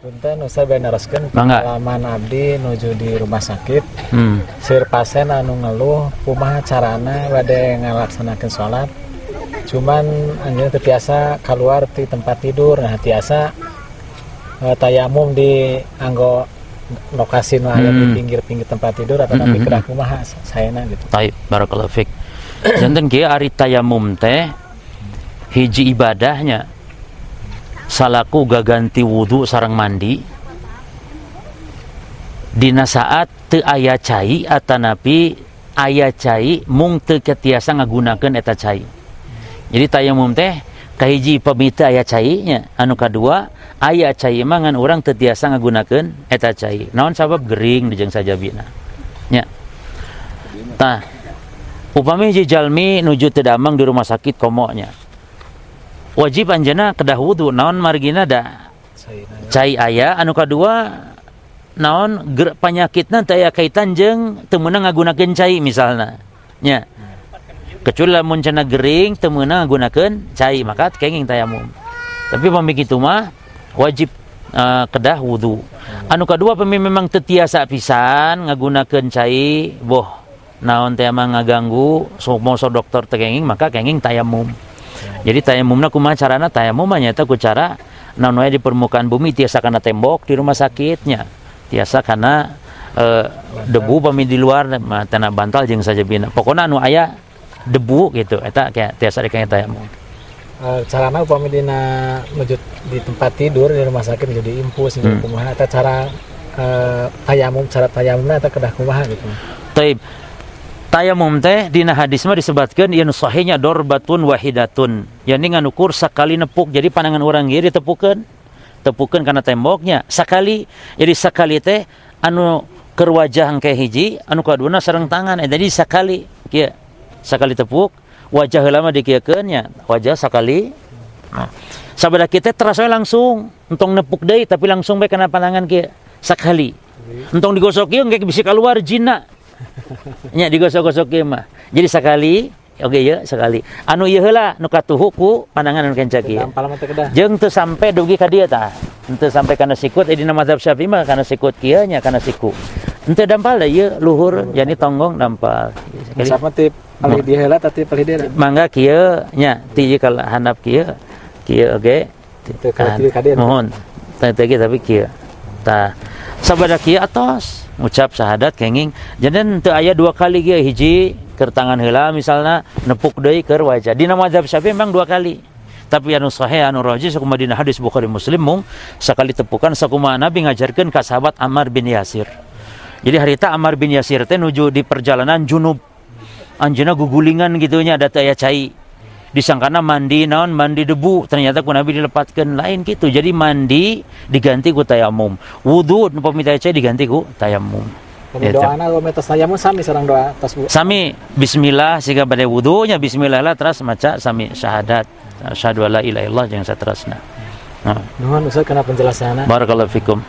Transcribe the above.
Punten usah beneraskeun Mangga. pengalaman abdi nuju di rumah sakit. Sir pasien anu ngeluh kumaha carana bade ngalaksanakeun sholat. Cuman anjeun teu tiasa keluar di tempat tidur. Nah tiasa tayamum di anggo lokasi nu aya di pinggir-pinggir tempat tidur atau tapi kedah kumaha saena gitu. Taib, barakallahu fik. Janten kieu ari tayamum teh hiji ibadahnya salaku gaganti wudu sareng mandi dina saat teu aya cai atanapi aya cai mung teu ketiasa ngagunakeun eta cai. Jadi tayamum teh kahiji pamita aya cai nya, anu kadua aya cai mah ngan urang teu tiasa ngagunakeun eta cai. Naon sabab gering jeung sajabina. Nya. Tah upami hiji jalmi nuju teu damang di rumah sakit komo nya. Wajib anjeunna kedah wudu naon margina da cai aya, anu kadua naon panyakitna teu aya kaitan jeung teu meunang ngagunakeun cai misalna nya. Kecuali lamun cenah gering teu meunang ngagunakeun cai maka kenging tayamum. Tapi pami kitu mah wajib kedah wudu. Anu kadua pami memang teu tiasa pisan ngagunakeun cai, boh naon teh mah ngaganggu moso dokter teu kenging maka kenging tayamum. Jadi tayamumna kumaha carana? Tayamum nyaeta ku cara naon wae di permukaan bumi tiasa kana tembok di rumah sakitnya, tiasa kana debu pami di luar mah tanah bantal jeung sajabina. Pokona anu aya debu gitu eta tiasa dikenging tayamum. Carana upami dina nuju di tempat tidur di rumah sakit jadi impus kumaha eta cara cara tayamumna eta kedah kumaha gitu. Taib. Tayamum teh dina hadis mah disebutkeun ieu sahihnya dorbatun wahidatun. Yani nganukur sakali nepuk. Jadi pandangan urang ieu ditepukeun. Tepukeun kana temboknya sakali. Jadi sakali teh anu keur wajah engke hiji, anu kaduana sareng tangan. Jadi sakali kieu. Sakali tepuk, wajah heula mah dikieukeun nya. Wajah sakali. Nah, sabada kita terasa langsung entong nepuk deui tapi langsung bae kana pandangan kieu. Sakali. Entong digosok ieu engke bisa keluar jinna. Nya digosok-gosok ieu mah. Jadi sakali, oke ya sekali. Anu ieu heula nu katuhu ku pandangan anu kenca kieu. Jeung teu sampe dugi ka dieu tah. Henteu sampe kana sikut dina mazhab Syafi'i mah kana sikut kieu nya kana siku. Henteu dampal da ieu luhur yani tonggong dampal. Sama tip palih dieu heula teh palih dieu. Mangga kieu nya ti kalau handap kieu. Kieu oge. Teu ka dieu. Mohon. Teh tapi kieu. Tah sabada kieu atos ngucap syahadat kenging jangan teu aya dua kali ge hiji keur tangan heula misalna nepuk deui keur wajah dina mazhab Syafi'i memang dua kali tapi anu sahih anu rajih sakumaha dina hadis Bukhari Muslim mung sakali tepukan sakumaha Nabi ngajarkeun ka sahabat Ammar bin Yasir. Jadi harita Ammar bin Yasir teh nuju di perjalanan junub anjeunna gugulingan gitu nya ada teu aya cai disangkana mandi naon mandi debu ternyata ku Nabi dilepatkeun lain gitu. Jadi mandi diganti ku tayamum, wudu nu pamita cai diganti ku tayamum. Doana we tos tayamum sami sareng doa tos sami bismillah siga bade wudunya bismillah lah terus maca sami syahadat asyhadu alla ilaha illallah jeung saterusna. Nuhun Ustaz kana penjelasanna. Barakallahu fikum.